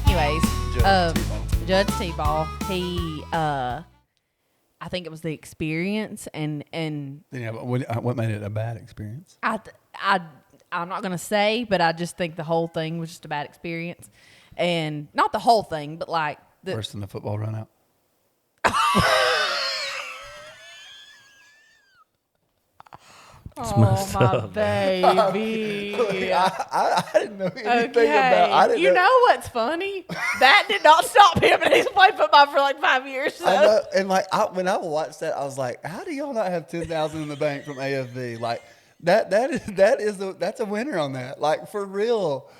Anyways, Judge T-Ball. Judge T-Ball, he, I think it was the experience, and Yeah, but what made it a bad experience? I'm not gonna say, but I just think the whole thing was just a bad experience, and not the whole thing, but like the Worse than the football run out. oh my baby. I didn't know anything Okay, about. I didn't you know what's funny? That did not stop him, and he's played football for like 5 years. So. I know, and like when I watched that, I was like, "How do y'all not have 10,000 in the bank from AFB? Like that's a winner on that. Like for real."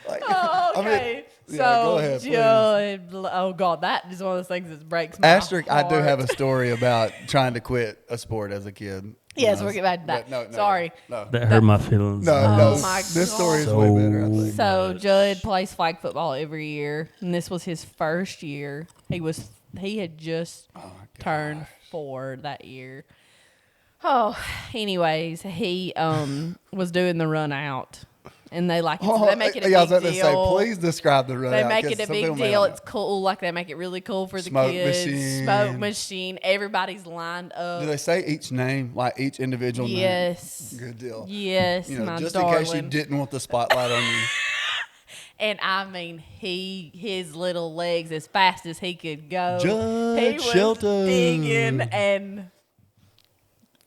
Like, Oh, I mean, okay. yeah, So, go ahead, please. oh God, that is one of those things that breaks my Asterisk, I do heart. have a story about trying to quit a sport as a kid. Yes, we'll get back to that. No, Sorry. No, That hurt my feelings. no. Oh my This story is God. way better, I think. So much. Judd plays flag football every year, and this was his first year. He had just turned 4 that year. Oh, anyways, he was doing the run out, and they make it a big I was about to deal. say, please describe the run They out, make 'cause it a some big people may deal. not It's cool. Like they make it really cool for the Smoke kids. machine. Smoke machine. Everybody's lined up. Do they say each name, like each individual name? Yes. Good deal. Yes, You know, my just darling. in case you didn't want the spotlight on you. And I mean, his little legs as fast as he could go. Judge he was Shelton. digging and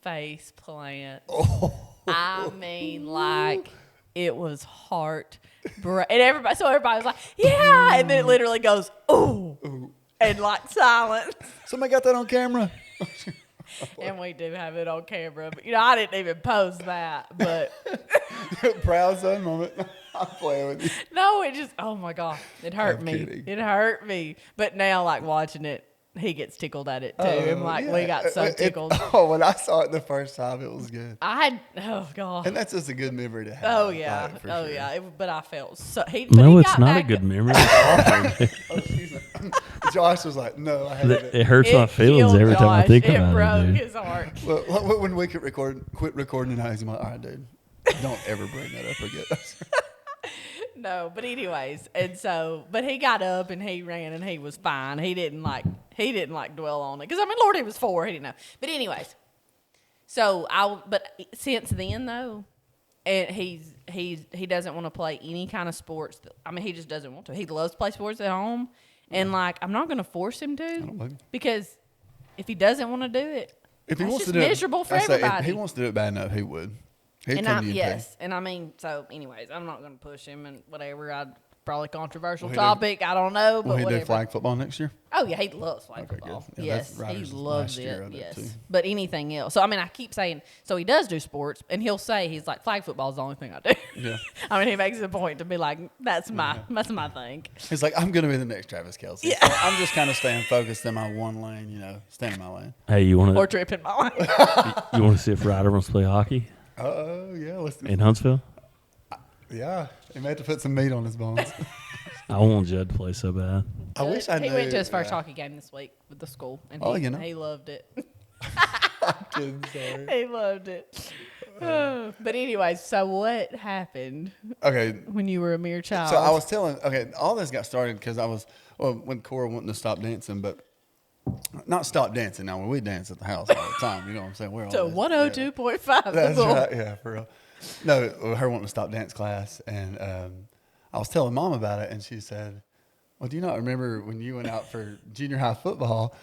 face plant. Oh. I mean, like it was heart and everybody was like, yeah, and then it literally goes, ooh, and like silence. Somebody got that on camera? And we do have it on camera, but I didn't even post that, but Proud son moment. I'm playing with you. no, it just, oh my God, it hurt I'm me. kidding. It hurt me. But now, like watching it, he gets tickled at it too. And like, we got so tickled. When I saw it the first time, it was good. Oh God. And that's just a good memory to have. Oh yeah. like, for Oh sure. yeah. But I felt so. No, it's not a good memory. It's Oh, excuse me. Josh was like, no, I awful. haven't. It hurts my feelings every time I think it about broke it, dude. his heart. Well, when we quit recording tonight, he's like, all right, dude, don't ever bring that up again. No, but anyways, and so, but he got up and he ran and he was fine. He didn't like dwell on it because I mean, Lord, he was 4. He didn't know. But anyways, but since then though, and he doesn't want to play any kind of sports. I mean, he just doesn't want to. He loves to play sports at home, and like I'm not going to force him don't blame to you. because if he doesn't want to do it, If he that's wants to just do miserable it, for I say, everybody. if he wants to do it bad enough, he would. He'd And come to you. yes, and I mean, so anyways, I'm not going to push him and whatever. I'd probably controversial Will he do- topic. I don't know, Will but he whatever. do flag football next year? Oh yeah, he loves flag Okay, football. good. Yeah, Yes, that's he Ryder's loves last year it. of it, Yes, too. but anything else. So I mean, I keep saying. So he does do sports, and he'll say he's like flag football is the only thing I do. Yeah. I mean, he makes it a point to be like, that's my thing. He's like, I'm going to be the next Travis Kelce. Yeah. So I'm just kind of staying focused in my one lane, staying in my lane. Hey, you want Or to tripping my line. see if Ryder wants to play hockey Oh, yeah. in Huntsville? Yeah. He may have to put some meat on his bones. I want Judd to play so bad. I wish I knew. He went to his first yeah. hockey game this week with the school, and Oh, he loved it. Kidding, sorry. He loved it. But anyways, so what happened Okay. when you were a mere child? So I was all this got started because when Cora wanted to stop dancing, but not stop dancing. Now, when we dance at the house all the time, you know what I'm saying? We're all So this- 102.5. yeah. That's right. Yeah, for real. No, her wanting to stop dance class. And I was telling Mom about it, and she said, well, do you not remember when you went out for junior high football?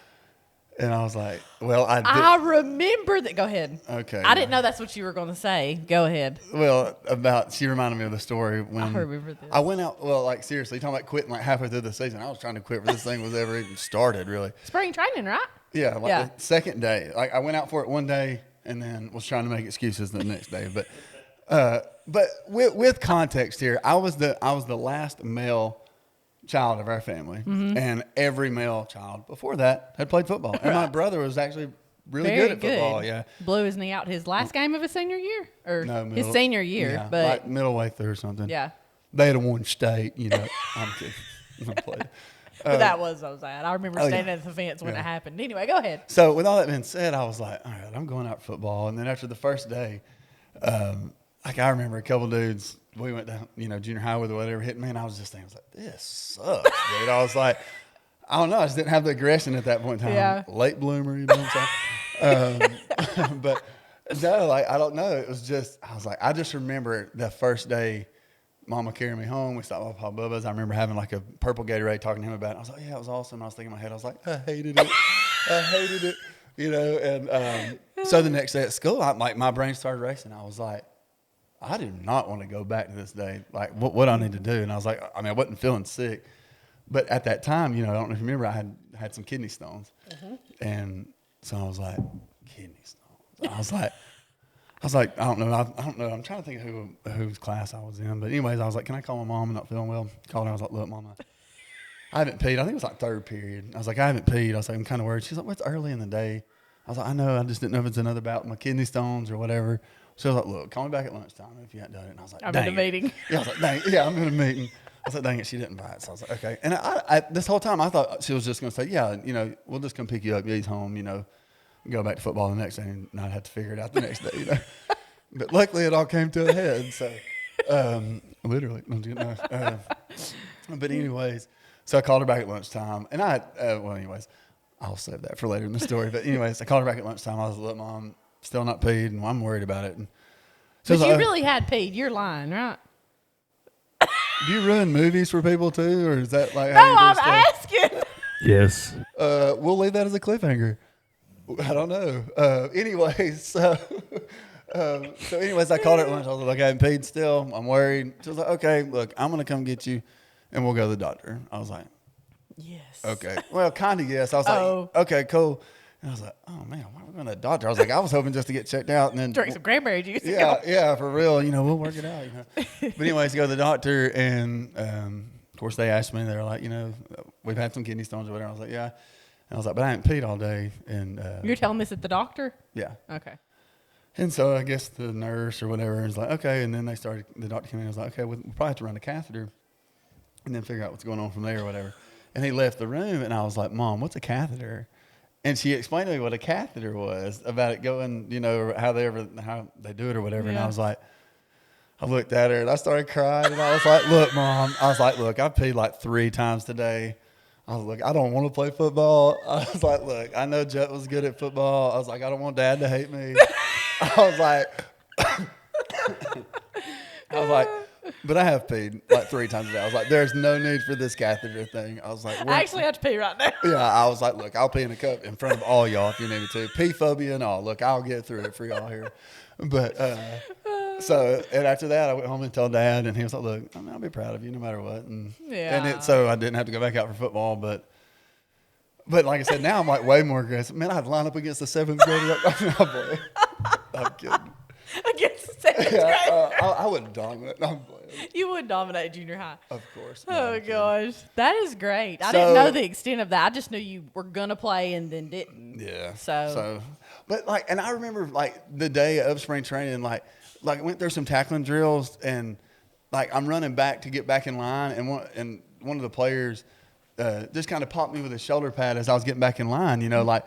And I was like, well, I did. I remember that. Go ahead. Okay. I didn't know that's what you were going to say. Go ahead. Well, she reminded me of the story when I remember this. I went out. Well, like seriously, talking about quitting like halfway through the season. I was trying to quit before this thing was ever even started. Really. Spring training, right? Yeah. Like Yeah. the second day, like I went out for it one day and then was trying to make excuses the next day. But with context here, I was the last male child of our family, Mm-hmm. and every male child before that had played football. And my brother was actually really good at football. Yeah. Blew his knee out his last game of his senior year, or No, his senior year, yeah, but like middle way through or something. yeah. They'd have won state, I'm kidding. I'm playing. But that was so sad. I remember Oh, standing yeah. at the fence when Yeah. it happened. Anyway, go ahead. So with all that being said, I was like, all right, I'm going out for football. And then after the first day, like I remember a couple dudes, we went down, junior high with or whatever, hit me, and I was just thinking, I was like, this sucks, dude. I was like, I don't know, I just didn't have the aggression at that point in time. Yeah. Late bloomer, you know what I'm saying? But no, like I don't know. It was just, I was like, I just remember the first day. Mama carried me home. We stopped off Paul Bubba's. I remember having like a purple Gatorade, talking to him about it. I was like, yeah, it was awesome. I was thinking in my head, I was like, I hated it. I hated it. And so the next day at school, my brain started racing. I was like, I do not want to go back to this day. Like, what I need to do? And I was like, I wasn't feeling sick. But at that time, I don't know if you remember, I had some kidney stones. And so I was like, kidney stones. I was like, I don't know. I'm trying to think of whose class I was in. But anyways, I was like, can I call my mom? I'm not feeling well. Called her. I was like, look, Mom, I haven't peed. I think it was like third period. I was like, I haven't peed. I was like, I'm kind of worried. She's like, well, it's early in the day. I was like, I know. I just didn't know if it's another bout with my kidney stones or whatever. She was like, look, call me back at lunchtime if you hadn't done it. And I was like, I'm dang in a meeting. Yeah, I was like, dang it. Yeah, I'm in a meeting. I was like, dang it, she didn't bite. So I was like, okay. And I this whole time I thought she was just going to say, yeah, we'll just come pick you up. He's home, go back to football the next day and not have to figure it out the next day, But luckily it all came to a head. So literally, but anyways, so I called her back at lunchtime, and anyways, I'll save that for later in the story. But anyways, I called her back at lunchtime. I was like, look, Mom, still not peed, and I'm worried about it. And so But you really had peed. You're lying, right? do you ruin movies for people too, or is that like No, how you do I'm stuff? asking. Yes. We'll leave that as a cliffhanger. I don't know. Anyways, so anyways, I called her at lunch. I was like, I haven't paid still. I'm worried. She was like, okay, look, I'm going to come get you and we'll go to the doctor. I was like, Yes. okay. Well, kind of yes. I was Oh. like, okay, cool. And I was like, oh man, why are we going to the doctor? I was like, I was hoping just to get checked out and then Drink some cranberry juice. and yeah, go. yeah, for real. We'll work it out. But anyways, go to the doctor, and of course they asked me. They were like, we've had some kidney stones or whatever. I was like, yeah. And I was like, but I haven't peed all day. And You're telling this at the doctor? yeah. Okay. And so I guess the nurse or whatever was like, okay. And then the doctor came in and was like, okay, we'll probably have to run a catheter and then figure out what's going on from there or whatever. And he left the room, and I was like, Mom, what's a catheter? And she explained to me what a catheter was, about it going, how they do it or whatever. And I Yeah. was like, I looked at her and I started crying, and I was like, look, Mom, I've peed like 3 times today. I was like, I don't want to play football. I was like, look, I know Jet was good at football. I was like, I don't want Dad to hate me. I was like, but I have peed like 3 times a day. I was like, there's no need for this catheter thing. I was like, I actually have to pee right now. yeah, I was like, look, I'll pee in a cup in front of all y'all if you need me to. Pee phobia and all. Look, I'll get through it for y'all here. But and after that, I went home and told Dad, and he was like, look, I'll be proud of you no matter what. And Yeah. so I didn't have to go back out for football, but like I said, now I'm like way more aggressive. Man, I'd line up against the 7th grader. I'm kidding. Against the second grade. I wouldn't dominate. I'm playing. You would dominate junior high. Of course. No, Oh, I'm kidding. gosh. That is great. I So- didn't know the extent of that. I just knew you were going to play and then didn't. Yeah. So- but and I remember the day of spring training, I went through some tackling drills, and I'm running back to get back in line, and one of the players just kind of popped me with a shoulder pad as I was getting back in line. No, not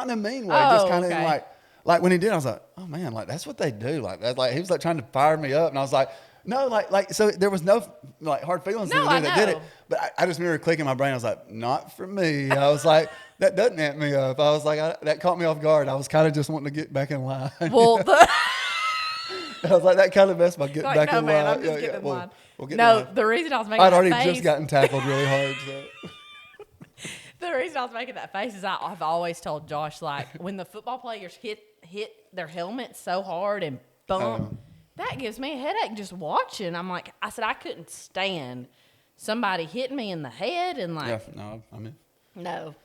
in a mean way, just Oh, kind of okay. in like when he did, I was like, oh man, that's what they do. He was trying to fire me up, and I was like, no, so there was no hard feelings No, in the dude I that did it. know. But I just remember clicking in my brain. I was like, not for me. I was like, that doesn't amp me up. I was like, that caught me off guard. I was kind of just wanting to get back in line. Well, I was like, that kind of messed my getting back no, in man, line. I'm just getting in line. We'll get in No, line. the reason I was making I'd that already face, just gotten tackled really hard. So. the reason I was making that face is I've always told Josh, when the football players hit their helmets so hard and bump, that gives me a headache just watching. I said, I couldn't stand somebody hitting me in the head and Yeah, no, I mean. no.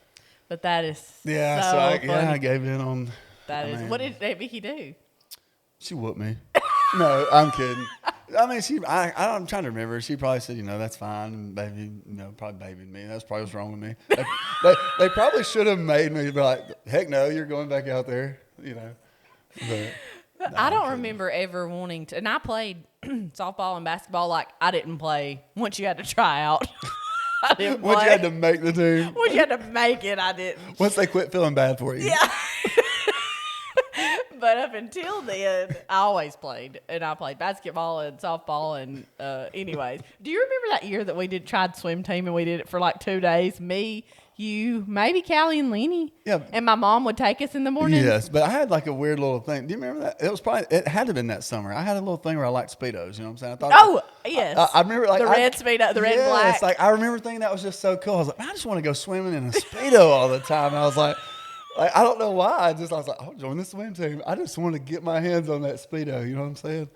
But that is Yeah, so so I funny. gave in on. That is, mean, what did Vicky do? She whooped me. No, I'm kidding. I mean, I'm trying to remember. She probably said, that's fine. And baby, probably babied me. That's probably what's wrong with me. They probably should have made me be like, heck no, you're going back out there, But I don't remember ever wanting to, and I played softball and basketball. I didn't play once you had to try out. I didn't Once play. you had to make the team. Once you had to make it, I didn't. Once they quit feeling bad for you. Yeah. But up until then, I always played. And I played basketball and softball. And anyways, do you remember that year that we tried swim team and we did it for like 2 days? Me, you, maybe Callie and Lenny. Yeah. And my mom would take us in the morning. Yes, but I had like a weird little thing. Do you remember that? It had to have been that summer. I had a little thing where I liked Speedos. You know what I'm saying? I thought. Oh, yes. I remember like the red Speedo, the red and black. Yes, like I remember thinking that was just so cool. I was like, I just want to go swimming in a Speedo all the time. And I was like, I don't know why. I was like, I'll join the swim team. I just want to get my hands on that Speedo. You know what I'm saying?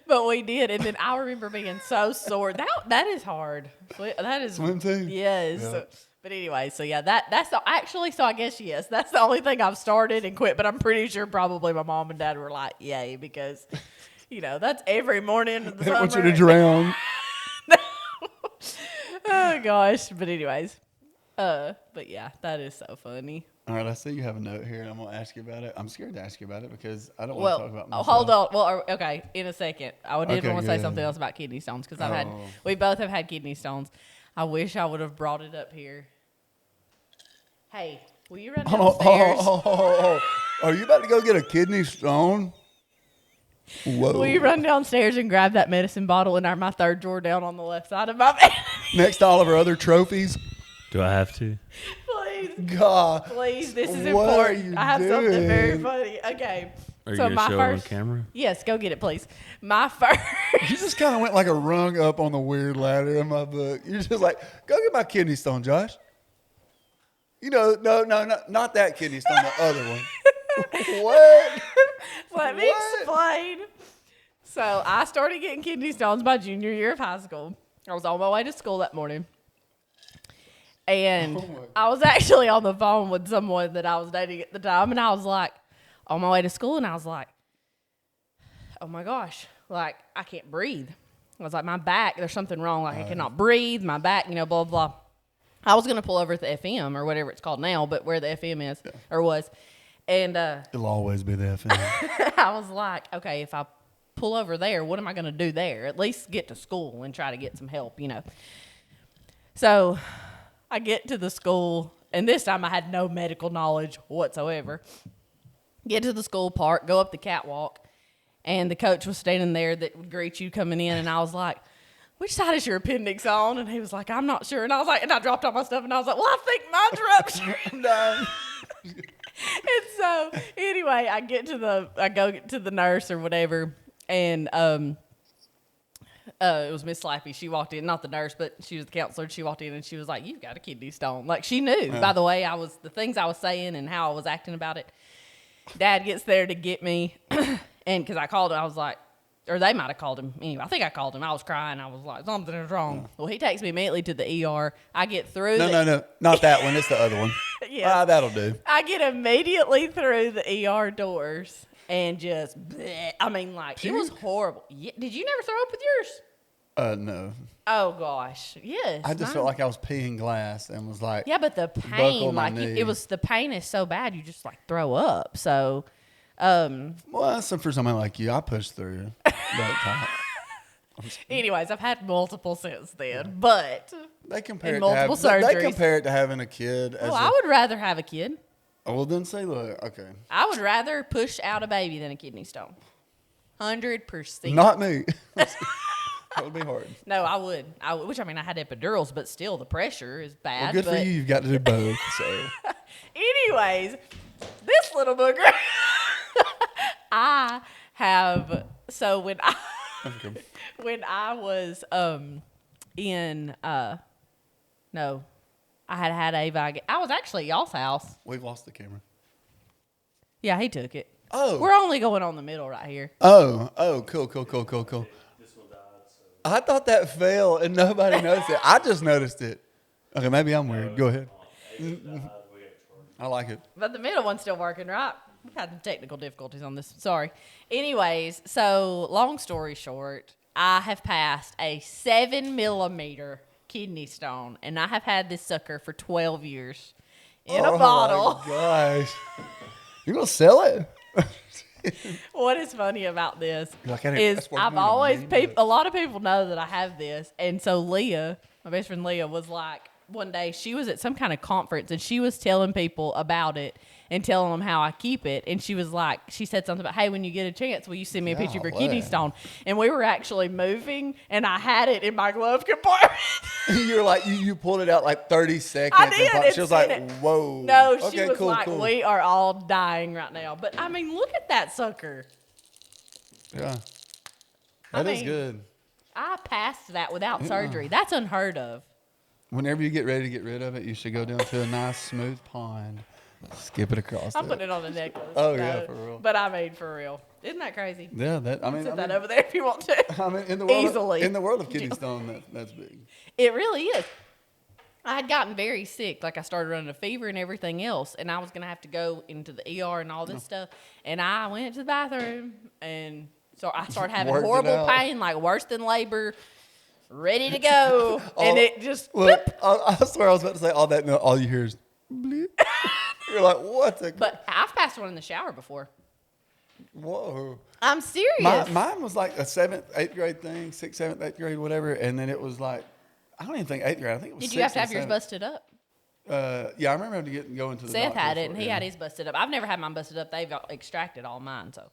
But we did, and then I remember being so sore. That is hard. That is Swim team? Yes. Yeah. But anyway, so yeah, that's actually. So I guess yes, that's the only thing I've started and quit. But I'm pretty sure probably my mom and dad were like, "Yay," because that's every morning of the They don't summer. want you to drown. Oh gosh. But anyways, but yeah, that is so funny. All right, I see you have a note here, and I'm going to ask you about it. I'm scared to ask you about it because I don't want Well, to talk about myself. hold on. Well, okay, in a second. I did Okay, want to go say something ahead. else about kidney stones because Oh. we both have had kidney stones. I wish I would have brought it up here. Hey, will you run downstairs? Are you about to go get a kidney stone? Whoa. Will you run downstairs and grab that medicine bottle in my third drawer down on the left side of my bed? Next to all of our other trophies? Do I have to? Please, God. please, this is What are important. you I have something very doing? funny. Okay. Are you so going to my show it on first camera? Yes, go get it, please. My first You just kind of went like a rung up on the weird ladder in my book. You're just like, go get my kidney stone, Josh. No, not that kidney stone, the other one. What? Let me What? explain. So I started getting kidney stones my junior year of high school. I was on my way to school that morning. And I was actually on the phone with someone that I was dating at the time. And I was like, on my way to school. And I was like, oh my gosh, like I can't breathe. I was like, my back, there's something wrong. Like I cannot breathe, my back, blah, blah. I was going to pull over at the FM or whatever it's called now, but where the FM is or was. And It'll always be the FM. I was like, okay, if I pull over there, what am I going to do there? At least get to school and try to get some help, So I get to the school, and this time I had no medical knowledge whatsoever. Get to the school park, go up the catwalk, and the coach was standing there that would greet you coming in, and I was like, which side is your appendix on? And he was like, I'm not sure. And I was like, and I dropped all my stuff, and I was like, well, I think mine's ruptured. No. And so anyway, I go to the nurse or whatever, and it was Miss Slappy. She walked in, not the nurse, but she was the counselor. She walked in and she was like, "You've got a kidney stone." Like she knew by the way the things I was saying and how I was acting about it. Dad gets there to get me, and because I called him, I was like, or they might have called him. Anyway, I think I called him. I was crying. I was like, something is wrong. Well, he takes me immediately to the ER. I get through. No. Not that one. It's the other one. Yeah. That'll do. I get immediately through the ER doors and just, bleh. I mean, like, it was horrible. Yeah. Did you never throw up with yours? No. Oh, gosh. Yes. I just felt like I was peeing glass and was like, Yeah, but the buckle pain, my like, knee. the pain is so bad, you just, like, throw up. So, well, so for somebody like you, I pushed through that time. anyways, I've had multiple since then, but, They compare And it to multiple they surgeries. compare it to having a kid. As well, I would rather have a kid. well, then say, look, okay, I would rather push out a baby than a kidney stone. 100%. not me. That would be hard. No, I would. Which, I mean, I had epidurals, but still the pressure is bad. Well, good but for you. You've got to do both. So Anyways, this little booger, I have, so when I was no, I had Ava. I was actually at y'all's house. we've lost the camera. Yeah, he took it. Oh. We're only going on the middle right here. Oh, cool. I thought that fell and nobody noticed it. I just noticed it. Okay, maybe I'm weird. Go ahead. I like it. But the middle one's still working, right? We had some technical difficulties on this. Sorry. Anyways, so long story short, I have passed a 7 millimeter kidney stone, and I have had this sucker for 12 years in a bottle. Oh, my gosh. You going to sell it? What is funny about this Like, I didn't- is that's worth I've more than always me, a lot of people know that I have this, and so Leah my best friend Leah, was like, one day she was at some kind of conference and she was telling people about it and telling them how I keep it. And she was like, she said something about, hey, when you get a chance, will you send me a picture of your kidney stone? And we were actually moving and I had it in my glove compartment. You're like, you pulled it out like 30 seconds. I did. And she was like, whoa. No, she okay, was cool, like, cool. we are all dying right now. But I mean, look at that sucker. Yeah. I That is mean, good. I passed that without surgery. That's unheard of. Whenever you get ready to get rid of it, you should go down to a nice smooth pond, skip it across. I'm putting it on a necklace. Oh, yeah, for real. But I mean, for real. Isn't that crazy? Yeah, that I mean, Set that over there if you want to. I mean, in the world Easily. in the world of kidney stone, that's big. It really is. I had gotten very sick. Like I started running a fever and everything else, and I was gonna have to go into the ER and all this stuff. And I went to the bathroom, and so I started having Worked it horrible out. pain, like worse than labor, ready to go, and it just. Look, I swear I was about to say all that, and all you hear is bleep. You're like, what the? But I've passed one in the shower before. Whoa. I'm serious. Mine was like a 7th, 8th grade thing, 6th, 7th, 8th grade, whatever. And then it was like, I don't even think 8th grade. I think it was Did you have to 6th have or yours 7th. busted up? Yeah, I remember having to going to the Seth doctor had it, for and he had his busted up. I've never had mine busted up. They've extracted all mine, so.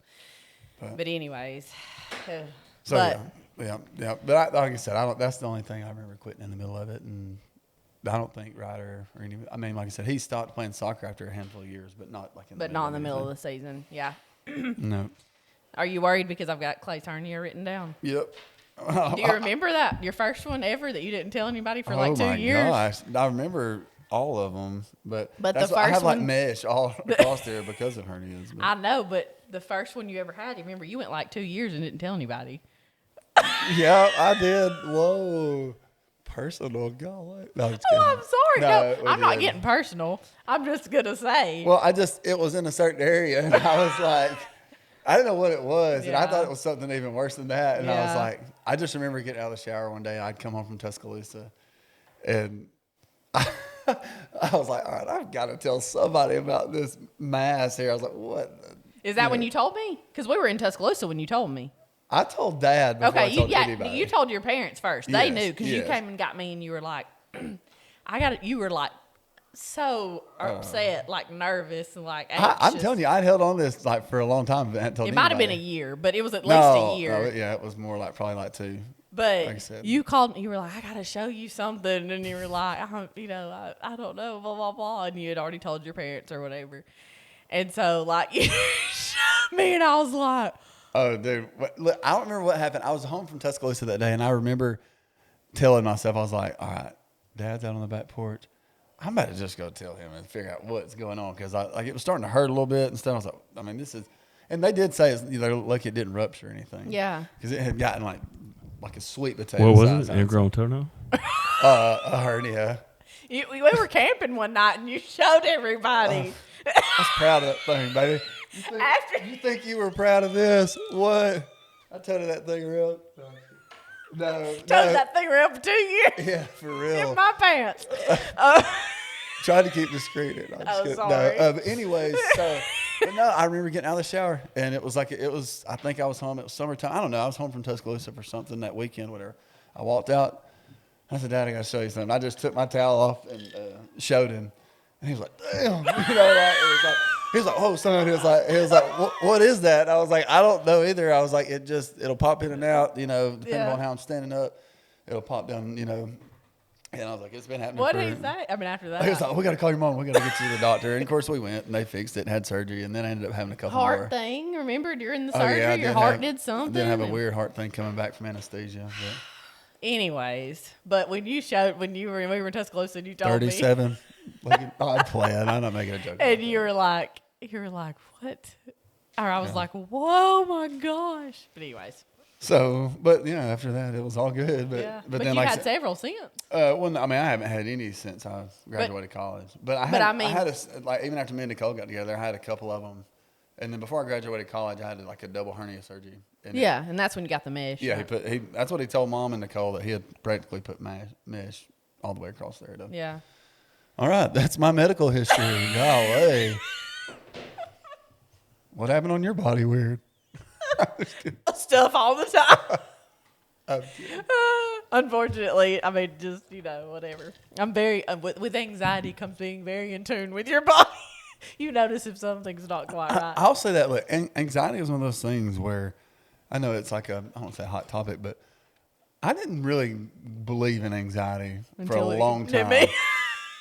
But anyways. So but yeah. But like I said, I don't. That's the only thing I remember quitting in the middle of it, and I don't think Ryder or any. I mean, like I said, he stopped playing soccer after a handful of years, but not like in the not in the middle of the season. Yeah. No. Are you worried because I've got Clay's hernia written down? Yep. Do you remember that your first one ever that you didn't tell anybody for like 2 years? Oh my gosh, I remember all of them, but But the that's I have first like one- mesh all across there because of hernias. But. I know, but the first one you ever had, you remember you went like 2 years and didn't tell anybody. Yeah, I did. Whoa. Personal, golly. No, I'm just Oh, kidding. I'm sorry. No, we I'm not did. getting personal. I'm just gonna say. Well, it was in a certain area, and I was like, I didn't know what it was, and I Yeah. thought it was something even worse than that. And I was Yeah. like, I just remember getting out of the shower one day. I'd come home from Tuscaloosa, and I was like, all right, I've got to tell somebody about this mass here. I was like, what? Is that when you told me? Because we were in Tuscaloosa when you told me. I told Dad before Okay, I told anybody. you told your parents first. They Yes, knew because you yes. came and got me, and you were like, I got it. You were like so upset, like nervous, and like anxious. I'm telling you, I'd held on to this like for a long time. But I hadn't told It might have been a anybody. year, but it was at least a year. Yeah, it was more like probably like 2. But like I said. you called me. You were like, I got to show you something. And you were like, I don't know, blah, blah, blah. And you had already told your parents or whatever. And so, like, you showed me, and I was like, Oh, dude. Look, I don't remember what happened. I was home from Tuscaloosa that day, and I remember telling myself, I was like, all right, Dad's out on the back porch. I'm about to just go tell him and figure out what's going on because it was starting to hurt a little bit and stuff. I was like, I mean, this is, and they did say they're lucky it didn't rupture or anything. yeah. Because it had gotten like a sweet potato. What was size it? Ingrown toenail? a hernia. We were camping one night, and you showed everybody. I was proud of that thing, baby. You think you were proud of this? What? I toted that thing around. No. Told that thing around for 2 years Yeah, for in real. my pants. Tried to keep discreet. No, I'm just Oh, kidding. sorry. No, but anyways, but no, I remember getting out of the shower, and it was like, I think I was home. It was summertime. I don't know. I was home from Tuscaloosa for something that weekend, whatever. I walked out. I said, Dad, I got to show you something. I just took my towel off and showed him. And he was like, damn. He was like, oh, son. He was like, what is that? I was like, I don't know either. I was like, it'll pop in and out, depending Yeah. on how I'm standing up. It'll pop down, And I was like, it's been happening What for... did he say? I mean, after that. He was like, we got to call your mom. We got to get you to the doctor. And, of course, we went, and they fixed it and had surgery. And then I ended up having a couple heart more. thing. Remember during the Oh, surgery, yeah, I your did heart have- did something. I did have a and- weird heart thing coming back from anesthesia. Anyways, but when you were in Tuscaloosa, and you told me, 37. I'm playing. I'm not making a joke. and about you were like, what? Or I was like, whoa, my gosh. But anyways, So, but after that, it was all good. But, yeah. but But then, you like I had said, several since. well, I haven't had any since I graduated college. But I had even after me and Nicole got together, I had a couple of them. And then before I graduated college, I had like a double hernia surgery. And Yeah, and that's when you got the mesh. Yeah, that's what he told Mom and Nicole, that he had practically put mesh all the way across there. Yeah. All right, that's my medical history. Golly. What happened on your body weird? Stuff all the time. I'm kidding. unfortunately, I mean, just, whatever. I'm very, with anxiety comes being very in tune with your body. You notice if something's not quite right. I'll say that. Look, anxiety is one of those things where I know it's like I don't say hot topic, but I didn't really believe in anxiety for a long time.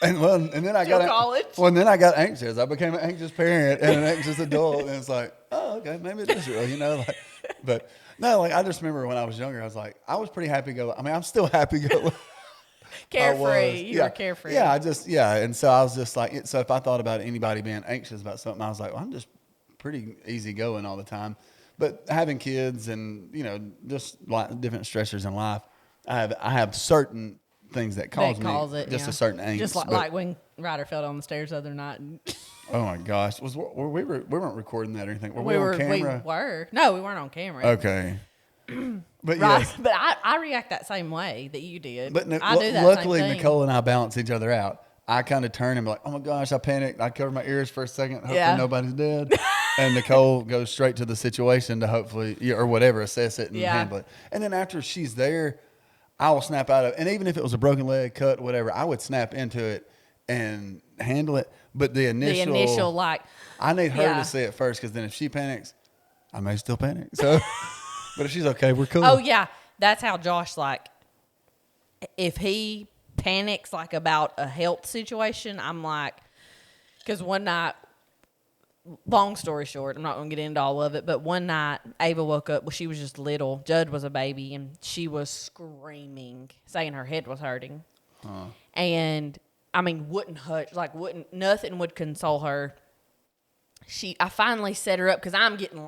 And then I got college. Well, and then I got anxious. I became an anxious parent and an anxious adult, and it's like, oh, okay, maybe it is real, But no, I just remember when I was younger, I was pretty happy go. I mean, I'm still happy go. Carefree. You were carefree. Yeah, and so I was just like, so if I thought about anybody being anxious about something, I was like, well, I'm just pretty easygoing all the time. But having kids and just like different stressors in life, I have certain things that cause a certain angst. Just like when Ryder fell down the stairs the other night. Oh my gosh, we weren't recording that or anything. Were we on camera? We were. No, we weren't on camera. Okay. But right. Yes. But I react that same way that you did. But I do that luckily, same thing. Nicole and I balance each other out. I kind of turn and be like, oh my gosh, I panicked. I cover my ears for a second, hoping nobody's dead. And Nicole goes straight to the situation to hopefully, or whatever, assess it and handle it. And then after she's there, I will snap out of it. And even if it was a broken leg, cut, whatever, I would snap into it and handle it. But the initial I need her to see it first, because then if she panics, I may still panic. So, but if she's okay, we're cool. Oh yeah, that's how Josh if he panics about a health situation, I'm like, because one night, long story short, I'm not going to get into all of it, but one night Ava woke up. Well, she was just little. Judd was a baby, and she was screaming, saying her head was hurting. And I mean, nothing would console her. I finally set her up, because I'm getting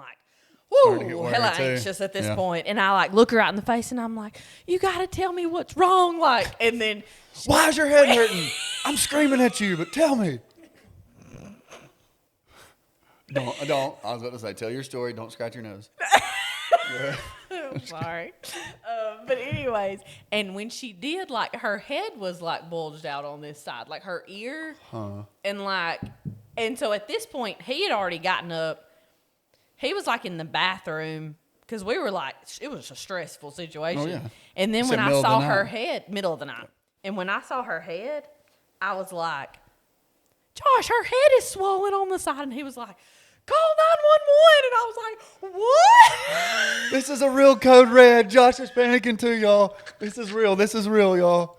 hella anxious at this point. And I look her out in the face, and I'm like, you got to tell me what's wrong. And then, why is your head hurting? I'm screaming at you, but tell me. Don't. I was about to say, tell your story. Don't scratch your nose. I'm sorry. But anyways, and when she did, her head was bulged out on this side, her ear. And so at this point, he had already gotten up. He was in the bathroom, because we were it was a stressful situation. Oh, yeah. And then when I saw her head, middle of the night, and when I saw her head, I was like, Josh, her head is swollen on the side. And he was like, call 911. And I was like, what? This is a real code red. Josh is panicking too, y'all. This is real, y'all.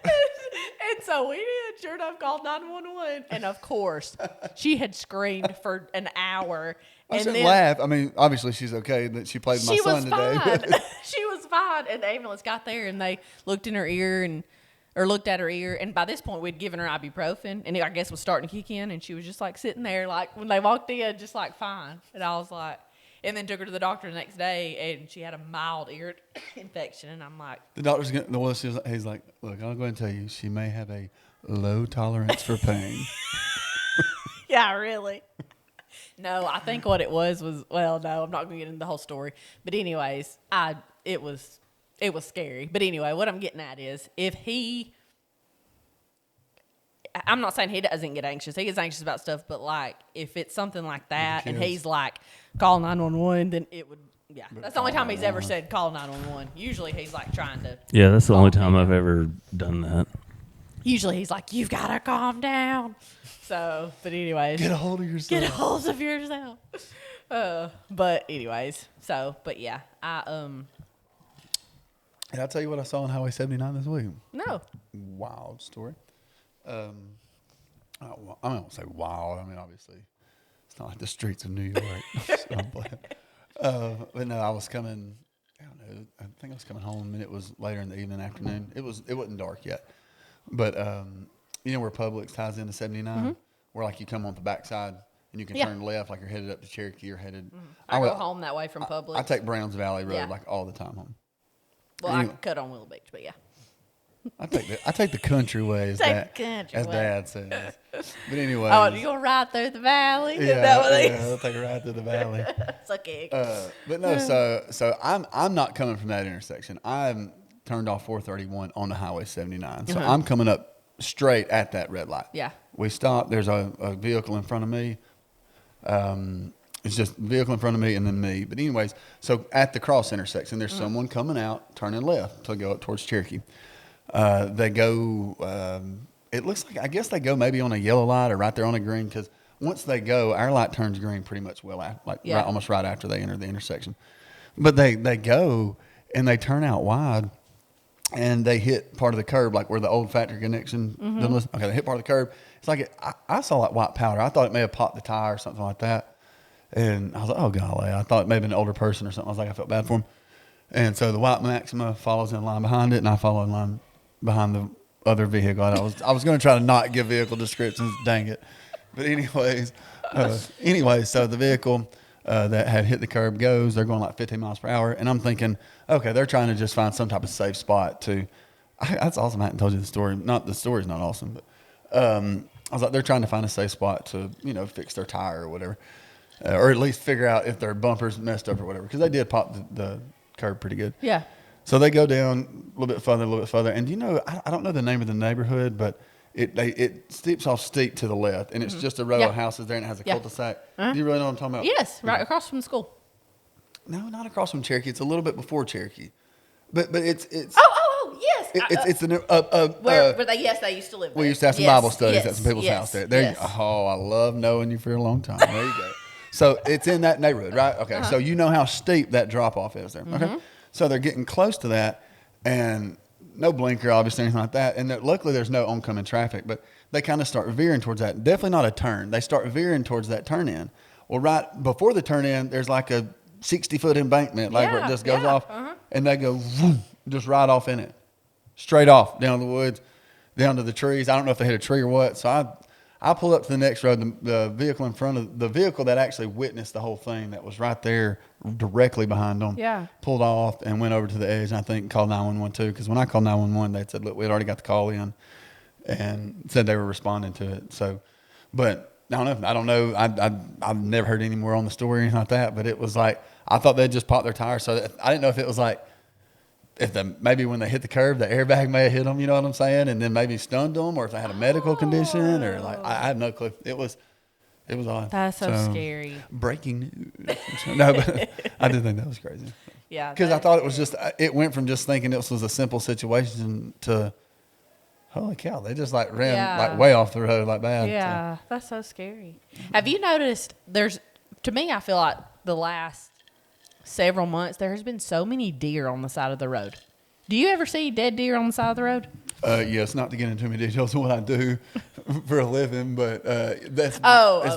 And so we did, sure enough, called 911. And of course, she had screamed for an hour. I shouldn't laugh. I mean, obviously she's okay that she played my son today. She was fine. And the ambulance got there, and they looked in her ear or looked at her ear. And by this point, we'd given her ibuprofen, and it, I guess, was starting to kick in. And she was just sitting there, when they walked in, just fine. And I was like, and then took her to the doctor the next day, and she had a mild ear infection. And I'm like, the doctor's he's like, look, I'll go ahead and tell you, she may have a low tolerance for pain. Yeah, really. No, I think what it was, well, no, I'm not going to get into the whole story. But anyways, it was scary. But anyway, what I'm getting at is, I'm not saying he doesn't get anxious. He gets anxious about stuff, but if it's something like that and he's call 911, then it would, yeah. That's the only time he's ever said call 911. Usually he's trying to. Yeah, that's the only time I've ever done that. Usually he's you've got to calm down. So, but anyways. Get a hold of yourself. Get a hold of yourself. But anyways, but yeah, Did I tell you what I saw on Highway 79 this week? No. Wild story. I don't say wild. I mean, obviously, it's not like the streets of New York. But no, I was coming. I don't know. I think I was coming home, and it was later in the evening, afternoon. It wasn't dark yet, but where Publix ties into 79, where you come on the backside and you can turn left, you're headed up to Cherokee or headed. I go home that way from Publix. I take Browns Valley Road all the time home. Well, anyway, I cut on Willow Beach, but yeah. I take the country way, as Dad says. But anyway. Oh, you gonna ride through the valley? Yeah, I'll take a ride through the valley. Suck egg. But no, so I'm not coming from that intersection. I'm turned off 431 on the Highway 79. So I'm coming up straight at that red light. Yeah. We stop. There's a vehicle in front of me. It's just vehicle in front of me and then me. But anyways, so at the cross intersection, there's someone coming out, turning left to go up towards Cherokee. They go, it looks like, I guess they go maybe on a yellow light or right there on a green, because once they go, our light turns green pretty much almost right after they enter the intersection. But they go and they turn out wide and they hit part of the curb, like where the old factory connection. Okay, they hit part of the curb. It's like I saw like white powder. I thought it may have popped the tire or something like that. And I was like, oh, golly. I thought maybe an older person or something. I was like, I felt bad for him. And so the white Maxima follows in line behind it, and I follow in line behind the other vehicle. I was going to try to not give vehicle descriptions, dang it. But anyways, so the vehicle that had hit the curb goes. They're going like 15 miles per hour. And I'm thinking, okay, they're trying to just find some type of safe spot to. That's awesome. I hadn't told you the story. The story's not awesome, but I was like, they're trying to find a safe spot to, fix their tire or whatever. Or at least figure out if their bumper's messed up or whatever. Because they did pop the curb pretty good. Yeah. So they go down a little bit further. And I don't know the name of the neighborhood, but it steeps off steep to the left. And it's just a row of houses there, and it has a cul-de-sac. Do you really know what I'm talking about? Yes, right across from the school. No, not across from Cherokee. It's a little bit before Cherokee. But it's Oh, yes. it's Where they used to live there. we used to have some Bible studies at some people's house there. I love knowing you for a long time. There you go. So it's in that neighborhood, right? Okay. So you know how steep that drop off is there. Okay. So they're getting close to that, and no blinker, obviously, anything like that. And luckily there's no oncoming traffic, but they kind of start veering towards that. Definitely not a turn. They start veering towards that turn in. Well, right before the turn in, there's like a 60-foot embankment, where it just goes off, and they go vroom, just right off in it, straight off down the woods, down to the trees. I don't know if they hit a tree or what. So I pulled up to the next road. The vehicle in front of the vehicle that actually witnessed the whole thing, that was right there directly behind them, pulled off and went over to the edge. And I think called 911 too, because when I called 911, they said, look, we had already got the call in, and said they were responding to it. So, but I don't know. I've never heard any more on the story or anything like that. But it was like, I thought they'd just popped their tire. So I didn't know if it was like, maybe when they hit the curb, the airbag may have hit them, you know what I'm saying? And then maybe stunned them, or if they had a medical condition, or like, I have no clue. It was odd. That's so scary. Breaking news. No, but I did think that was crazy. Yeah. Because I thought it went from just thinking this was a simple situation to, holy cow, they just like ran like way off the road like bad. Yeah, that's so scary. Have you noticed to me, I feel like the last several months, there has been so many deer on the side of the road. Do you ever see dead deer on the side of the road? Yes, not to get into too many details of what I do for a living, but it's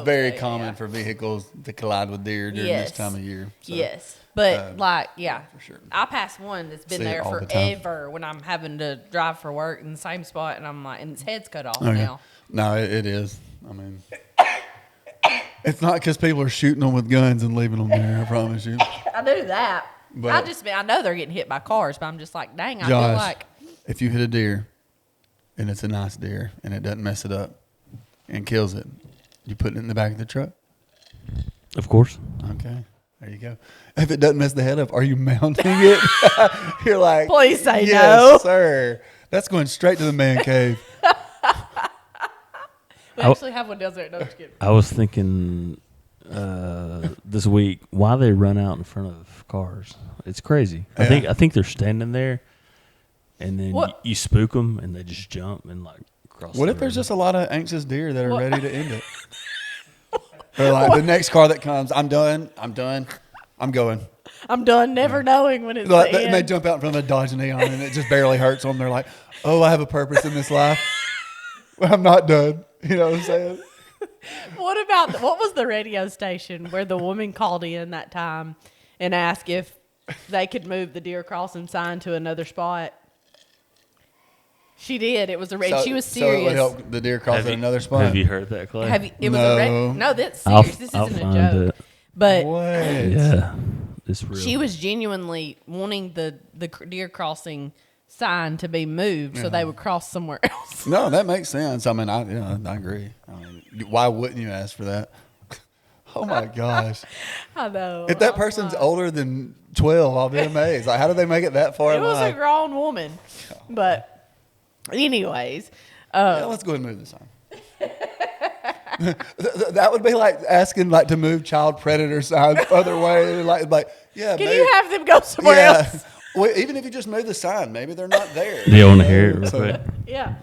very common for vehicles to collide with deer during this time of year. So, yes, but for sure. I passed one that's been there forever when I'm having to drive for work in the same spot, and I'm like, and its head's cut off now. No, it is. I mean, it's not because people are shooting them with guns and leaving them there. I promise you. I knew that. But I know they're getting hit by cars, but I'm just like, dang, I feel like if you hit a deer and it's a nice deer and it doesn't mess it up and kills it, you put it in the back of the truck? Of course. Okay. There you go. If it doesn't mess the head up, are you mounting it? You're like, please say no. Yes, sir. That's going straight to the man cave. We actually have one down there. No, just kidding. I was thinking this week why they run out in front of cars. It's crazy. Yeah. I think they're standing there, and then you spook them, and they just jump and like cross. What if there's just a lot of anxious deer that are ready to end it? They're like, the next car that comes, I'm done, I'm going. I'm done, never knowing when it's like, the end. They jump out in front of a Dodge Neon, and it just barely hurts them. They're like, oh, I have a purpose in this life. Well, I'm not done. You know what I'm saying? What was the radio station where the woman called in that time and asked if they could move the deer crossing sign to another spot? She did. It was she was serious. So it would help the deer cross at another spot. Have you heard that, Clay? No, that's serious. This isn't a joke. But what? Yeah, it's real. She was genuinely wanting the deer crossing sign to be moved so they would cross somewhere else. No, that makes sense. I mean, I agree. I mean, why wouldn't you ask for that? Oh my gosh! I know. If that person's older than 12, I'll be amazed. Like, how did they make it that far? It was a grown woman, but anyways, let's go ahead and move this on. That would be like asking like to move child predator signs other way. Like yeah. Can maybe, you have them go somewhere yeah. else? Well, even if you just move the sign, maybe they're not there. Do you want to hear it real So- quick? Yeah.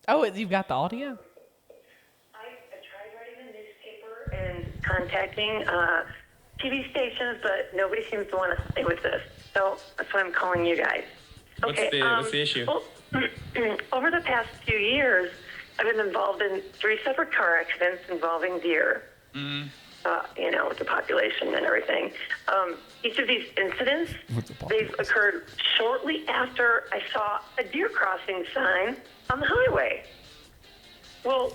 Oh, you've got the audio? I tried writing a newspaper and contacting TV stations, but nobody seems to want to stay with this. So that's why I'm calling you guys. What's the issue? Well, over the past few years, I've been involved in 3 separate car accidents involving deer. With the population and everything. Each of these incidents, they've occurred shortly after I saw a deer crossing sign on the highway. Well,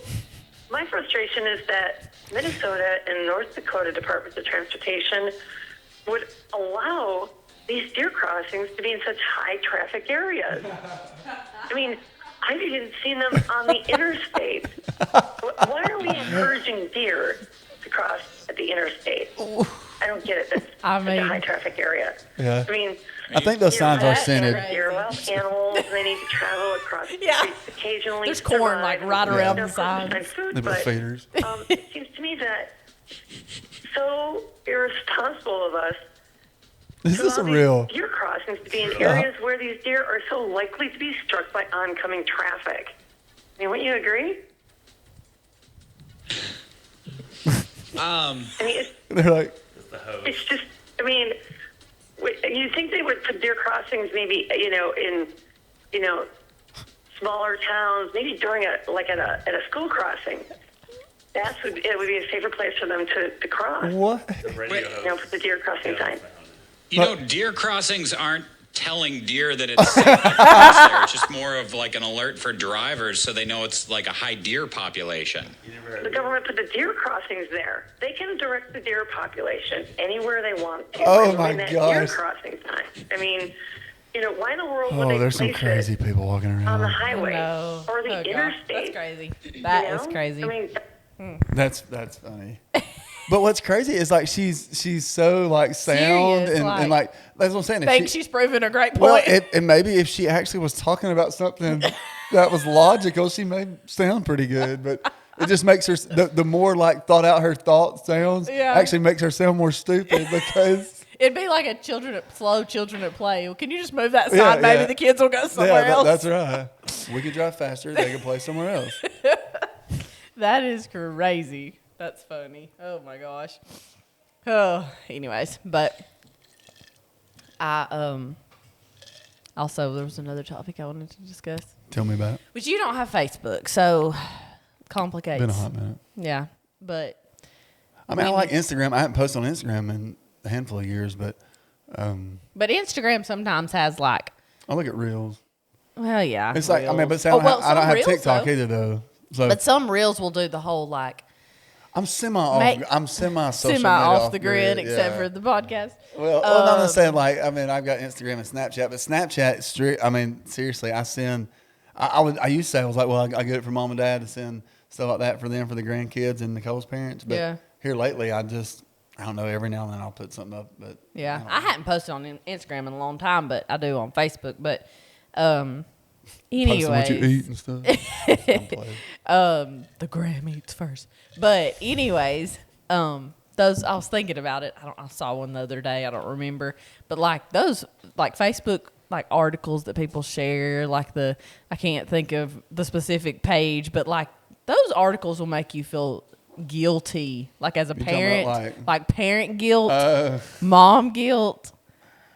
my frustration is that Minnesota and North Dakota Departments of Transportation would allow these deer crossings to be in such high traffic areas. I mean, I've even seen them on the interstate. Why are we encouraging deer to cross at the interstate? I don't get it. That's such a high traffic area. Yeah. I mean, I think those signs are that's centered. right. deer are wild animals, and they need to travel across the Yeah. streets occasionally. There's to corn, survive. like, right And, around of the course, sides. find food, They're but, feeders. it seems to me that so irresponsible of us Is to this a allow real? these deer crossings to be in areas where these deer are so likely to be struck by oncoming traffic. I mean, wouldn't you agree? I mean, They're like, it's just, I mean, you think they would put deer crossings maybe, in, smaller towns, maybe during at a school crossing. It would be a safer place for them to cross. what? Put the deer crossing sign. Deer crossings aren't telling deer that it's safe to cross there. It's just more of like an alert for drivers so they know it's like a high deer population. The government put the deer crossings there. They can direct the deer population anywhere they want to. Oh, by my moving that deer gosh. crossing sign. I mean, why in the world would Oh, they there's some place crazy it people walking on the around. highway No. or the Oh, gosh. interstate? That's crazy. That is you know? crazy. I mean, That's funny. But what's crazy is like she's so like sound Serious, and like that's what I'm saying. If Think she- she's proven a great well, point. and maybe if she actually was talking about something that was logical, she may sound pretty good. But it just makes her the more like thought out her thought sounds Yeah. actually makes her sound more stupid because It'd be like a slow children at play. Well, can you just move that Yeah, side? Maybe yeah. the kids will go somewhere else. that's right. We could drive faster. They could play somewhere else. That is crazy. That's funny. Oh my gosh. Oh, anyways, but I also there was another topic I wanted to discuss. Tell me about it. But you don't have Facebook, so complicates. Been a hot minute. Yeah, but I mean, I like Instagram. I haven't posted on Instagram in a handful of years, but Instagram sometimes has like, I look at reels. well, yeah. It's like I mean, reels. but see, I don't have some reels, TikTok though. either though. So But some reels will do the whole like I'm semi off. Make- I'm semi social semi off the grid, except for the podcast. Well, no, I'm just saying, like, I mean, I've got Instagram and Snapchat, but Snapchat, strict. I mean, seriously, I send. I used to say I was like, well, I get it from mom and dad to send stuff like that for them, for the grandkids and Nicole's parents. But Yeah. here lately, I don't know. Every now and then I'll put something up, but Yeah, I I hadn't posted on Instagram in a long time, but I do on Facebook. But posting anyways, what you eat and stuff. I'm playing. the gram eats first. But anyways, those I was thinking about it. I saw one the other day. I don't remember, but like those like Facebook like articles that people share, like I can't think of the specific page, but like those articles will make you feel guilty, like as a talking about, parent, like parent guilt, mom guilt,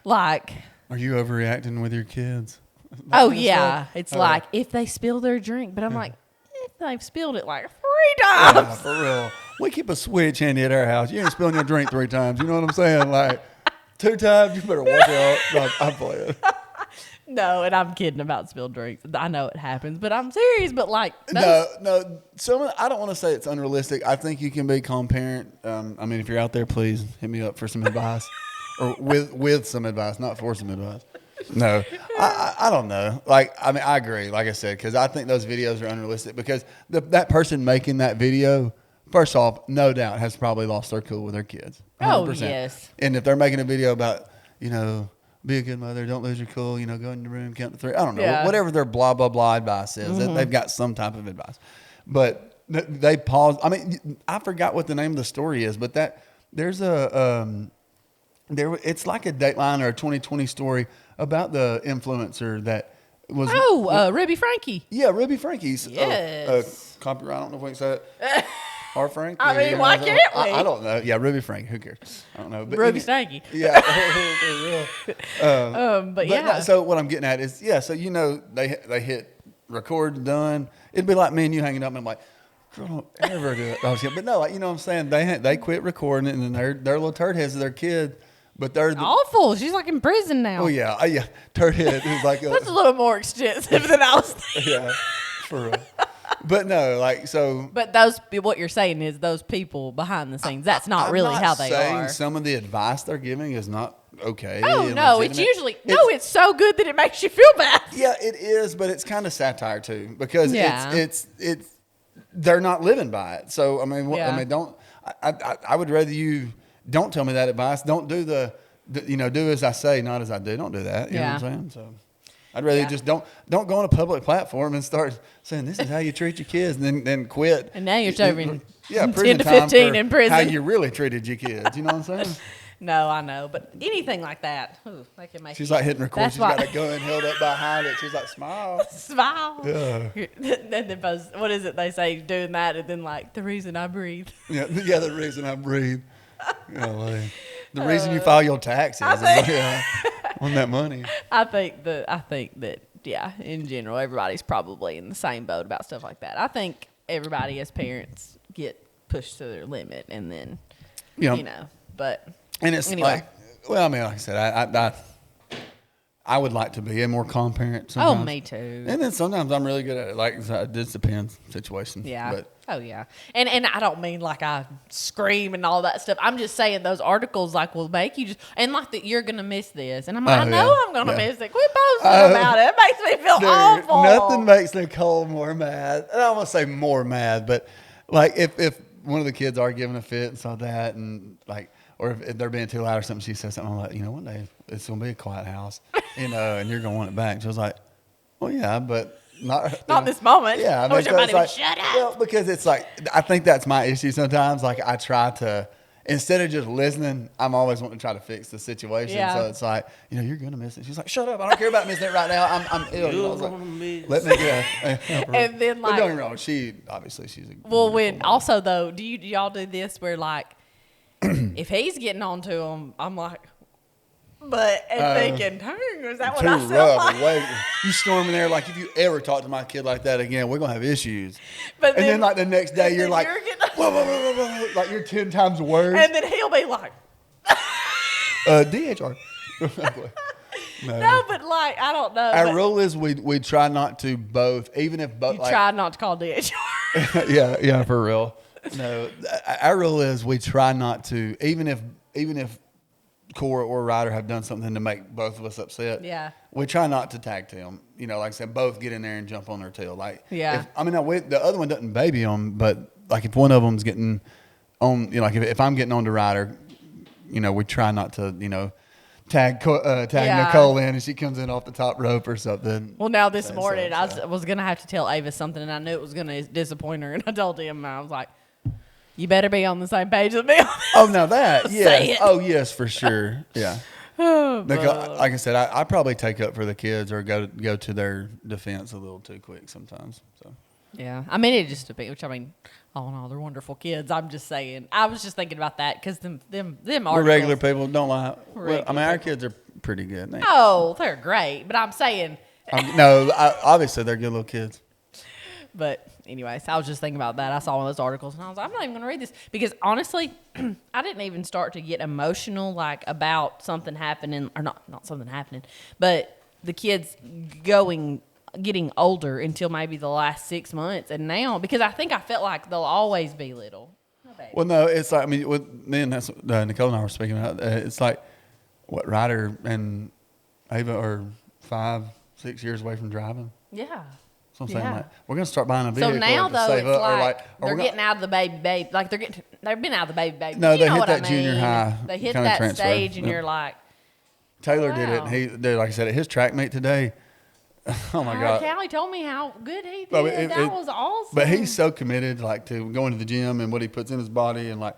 like. Are you overreacting with your kids? Oh kind of yeah, stuff? it's like if they spill their drink, but I'm like, if they've spilled it like 3 times. Yeah, for real. We keep a switch handy at our house. You ain't spilling your drink 3 times. You know what I'm saying? Like 2 times, you better watch out. No, I'm playing. No, and I'm kidding about spilled drinks. I know it happens, but I'm serious. But like, No. I don't want to say it's unrealistic. I think you can be a calm parent. I mean, if you're out there, please hit me up for some advice, or with some advice, not for some advice. No, I don't know. Like, I mean, I agree. Like I said, because I think those videos are unrealistic. Because that person making that video, first off, no doubt has probably lost their cool with their kids. 100%. yes. And if they're making a video about, be a good mother, don't lose your cool, go in your room, count to 3. I don't know. Yeah. Whatever their blah, blah, blah advice is, they've got some type of advice. but they paused. I mean, I forgot what the name of the story is, but there's it's like a Dateline or a 2020 story about the influencer that was. Ruby Frankie. Yeah, Ruby Frankie's. Yes. Copyright. I don't know if we can say it. Or Frank. I mean, why can't we? I don't know. Yeah, Ruby Frank. Who cares? I don't know. But Ruby Frankie. Yeah. For real. But yeah. No, so what I'm getting at is, so they hit record, done. It'd be like me and you hanging up, and I'm like, girl, don't ever do it. But no, like, you know what I'm saying? They quit recording it, and then they're little turd heads of their kid, but they're Awful. She's like in prison now. Oh yeah, turd head is like That's a little more extensive than I was thinking. yeah, for real. But no, like so. But what you're saying is those people behind the scenes. That's not I'm really not how they saying are. Some of the advice they're giving is not okay. Oh and no, it's legitimate. usually it's so good that it makes you feel bad. Yeah, it is, but it's kind of satire too because Yeah. it's they're not living by it. So I mean, Yeah. don't. I would rather you don't tell me that advice. Don't do do as I say, not as I do. Don't do that. You know what I'm saying? So. I'd rather you just don't go on a public platform and start saying this is how you treat your kids, and then quit. And now you're serving 10 prison to time 15 for in prison. How you really treated your kids? You know what I'm saying? No, I know, but anything like that, they can make. She's like hitting record. That's She's got why- a gun held up behind it. She's like, smile. Smile. Yeah. Then they post, what is it they say? Doing that, and then like the reason I breathe. Yeah, the reason I breathe. The reason you file your taxes on that money. I think that in general, everybody's probably in the same boat about stuff like that. I think everybody as parents get pushed to their limit, and then but And it's anyway. like I said, I would like to be a more calm parent sometimes. Oh, me too. And then sometimes I'm really good at it. Like, it just depends situation. Yeah. But Oh yeah. And I don't mean like I scream and all that stuff. I'm just saying those articles like will make you just and like that you're gonna miss this. And I'm like, I know I'm gonna miss it. Quit posting about it. It makes me feel awful. Nothing makes Nicole more mad. I don't want to say more mad, but like if one of the kids are giving a fit and saw that, and like, or if they're being too loud or something, she says something, I'm like, one day it's gonna be a quiet house, and you're gonna want it back. She was like, well, yeah, but not in this moment. Yeah, I wish so everybody it's would like, shut up. well, because it's like I think that's my issue sometimes. Like I try to. Instead of just listening, I'm always wanting to try to fix the situation. Yeah. So it's like, you're gonna miss it. She's like, shut up! I don't care about missing it right now. I'm ill. I was like, let me go. And then But like don't get me wrong, she's a well, wonderful when woman. also though, do y'all do this where like if he's getting on to him, I'm like, thinking, is that what too I sound rough. like? Wait, you storming there like if you ever talk to my kid like that again, we're gonna have issues. But And then like the next day, and you're then like, you're getting- whoa, whoa, whoa, whoa, whoa, like you're 10 times worse. And then he'll be like, DHR. no, but like I don't know. Our but rule is we try not to both, even if both. you Like, try not to call DHR. yeah, for real. No, our rule is we try not to, even if Cora or Ryder have done something to make both of us upset. Yeah. We try not to tag team. Like I said, both get in there and jump on their tail. Like, Yeah. The other one doesn't baby them, but like if one of them's getting on, like if I'm getting on to Ryder, we try not to, tag Yeah. Nicole in and she comes in off the top rope or something. Well, now this So- morning so- I was gonna have to tell Ava something, and I knew it was gonna disappoint her, and I told him, and I was like, "You better be on the same page with me." Oh, now that, Say yes. it. Oh, yes, for sure. Yeah. But- Like I said, I probably take up for the kids or go to their defense a little too quick sometimes. So Yeah, I mean it just depends. Which I mean, all in all, they're wonderful kids. I'm just saying. I was just thinking about that because them we're articles. regular people. Don't lie. We're Well, I mean, regular our kids are pretty good. Oh, they're great, but I'm saying. Obviously they're good little kids. But anyways, I was just thinking about that. I saw one of those articles, and I was like, I'm not even going to read this because honestly, I didn't even start to get emotional like about something happening, or not something happening, but the kids getting older until maybe the last 6 months, and now because I think I felt like they'll always be little. Well, no, it's like with me and that's Nicole and I were speaking about. It's like what Ryder and Ava are 5-6 years away from driving. Yeah. So I'm saying, Yeah. like, we're gonna start buying a vehicle So now to though save it's up, or like or they're we're getting out of the baby, like they've been out of the baby. No, You they know hit what I that junior mean? high They hit kinda that transfer. stage, and Yep. you're like, Taylor did it. Wow. And like I said, at his track meet today, Oh my God. Callie told me how good he did. But That was awesome. But he's so committed, like, to going to the gym and what he puts in his body, and like,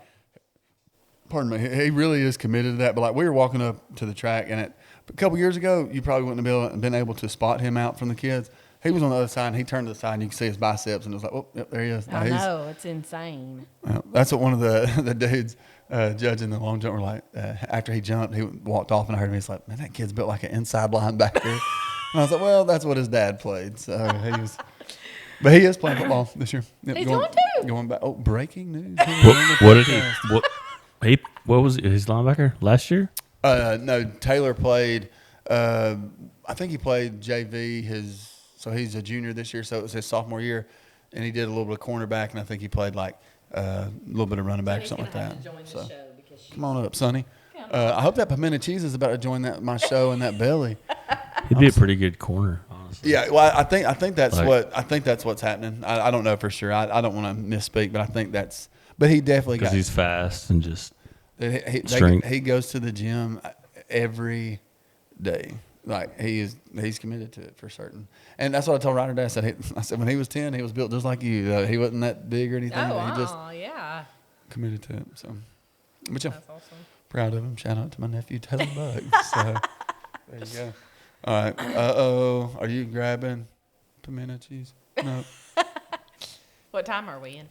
pardon me, he really is committed to that. But like, we were walking up to the track, and a couple years ago, you probably wouldn't have been able to spot him out from the kids. He was on the other side, and he turned to the side, and you can see his biceps, and it was like, oh, yep, there he is. I know, it's insane. That's what one of the dudes judging the long jump were like. After he jumped, he walked off, and I heard him. He's like, man, that kid's built like an inside linebacker. And I was like, well, that's what his dad played. So he was, but he is playing football this year. Yep, He's going to. Going back. Oh, breaking news. What did he? What was his linebacker last year? No, Taylor played. I think he played JV. So he's a junior this year. So it was his sophomore year, and he did a little bit of cornerback, and I think he played like a little bit of running back or something like that. So come on up, Sonny. I hope that pimento cheese is about to join my show in that belly. He'd be a pretty good corner, honestly. Yeah, well, I think that's what's happening. I don't know for sure. I don't want to misspeak, but I think that's. But he definitely because he's fast and just strength. He goes to the gym every day. Like he's committed to it for certain, and that's what I told Ryder Dad. I said when he was 10, he was built just like you. He wasn't that big or anything. Oh, He just yeah. committed to it. So, but yeah, That's awesome. proud of him. Shout out to my nephew Taylor Buck. So there you go. All right. Are you grabbing pimento cheese? No. What time are we in?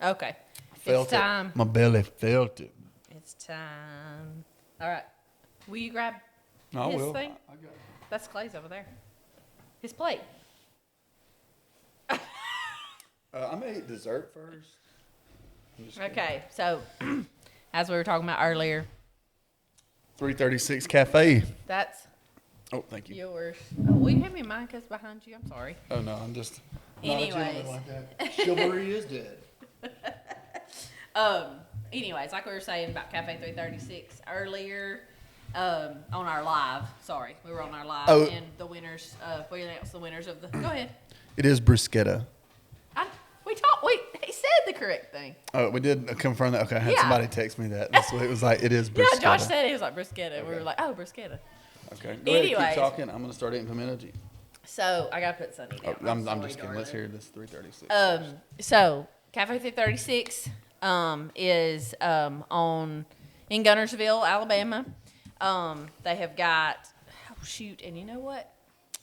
Okay. Felt It's time. it. My belly felt it. It's time. All right. Will you grab No, I his will. thing? I got it. That's Clay's over there. His plate. I'm gonna eat dessert first. Okay. So, as we were talking about earlier, 336 Cafe. that's Oh, thank you. yours. Oh, will you hand me mine? 'Cause behind you. I'm sorry. Oh no, I'm just. Anyways. Not a gentleman like that. Chivalry is dead. Anyways, like we were saying about Cafe 336 earlier, on our live. Sorry, we were on our live, Oh. and the winners. We announced the winners of the. Go ahead. It is bruschetta. He said the correct thing. Oh, we did confirm that. Okay, I had Yeah. somebody text me that. That's what it was like. It is bruschetta. Yeah, Josh said it. He was like bruschetta. We were like, oh, bruschetta. Okay. Go ahead, Anyways. keep talking. I'm gonna start eating pimento cheese. So I gotta put Sunny Oh, down. I'm sorry, just kidding. Let's darling. hear this 336. So Cafe 336 is in Gunnersville, Alabama. They have got and you know what?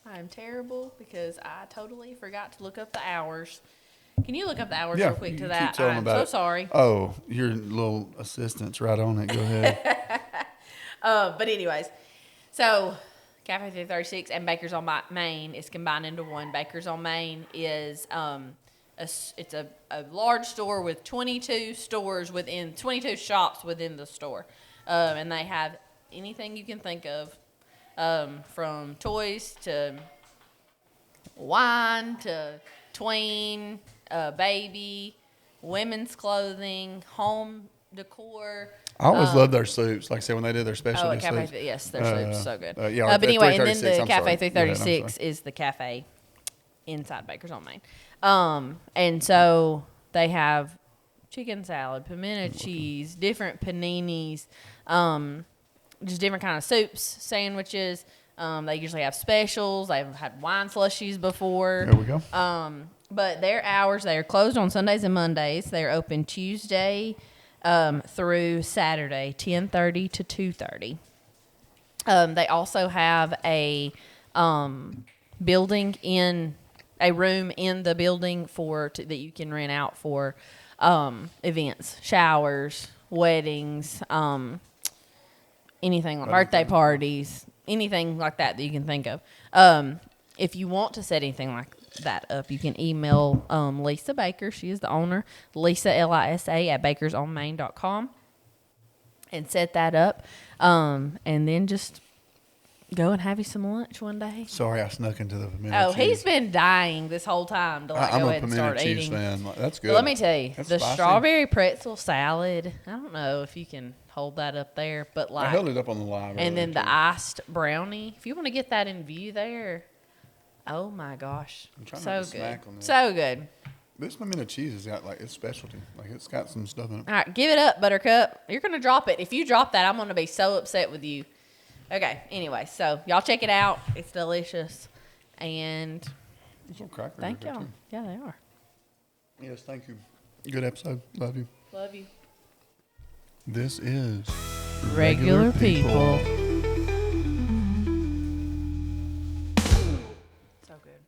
I'm terrible because I totally forgot to look up the hours. Can you look up the hours real quick you to keep that? telling I'm about so it. sorry. Oh, your little assistant's right on it. Go ahead. But anyways, so Cafe 336 and Baker's on Main is combined into one. Baker's on Main is it's a large store with 22 shops within the store, and they have anything you can think of, from toys to wine to tween, baby, women's clothing, home decor. I always love their soups. Like I said, when they did their Oh, specialty at Cafe, soups. yes, their soup's so good. yeah, but anyway, and then 336, the I'm Cafe sorry. Go ahead, I'm 336 sorry. is the cafe inside Baker's on Main. And so they have chicken salad, pimento cheese, different paninis, just different kind of soups, sandwiches. They usually have specials. They've had wine slushies before. There we go. But their hours, they are closed on Sundays and Mondays. They're open Tuesday through Saturday, 10:30 to 2:30. They also have a room in the building that you can rent out for events, showers, weddings, anything like birthday parties, anything like that you can think of. If you want to set anything like that up, you can email Lisa Baker. She is the owner. Lisa, Lisa, at bakersonmain.com, and set that up. And then just go and have you some lunch one day. Sorry, I snuck into the pimento Oh, cheese. he's been dying this whole time to I'm go a ahead and pimento start cheese eating. fan. Like, that's good. But let me tell you, That's the spicy. strawberry pretzel salad, I don't know if you can hold that up there, but I held like, it up on the live. and then earlier, the iced brownie, if you want to get that in view there, oh my gosh, trying so not to good. snack on that. So good. too. This pimento cheese has got like it's specialty. Like it's got some stuff in it. All right, give it up, Buttercup. You're going to drop it. If you drop that, I'm going to be so upset with you. Okay. Anyway, so y'all check it out. It's delicious, and There's some crackers. thank in there, y'all. too. Yeah, they are. Yes, thank you. Good episode. Love you. Love you. This is Regular people. So good.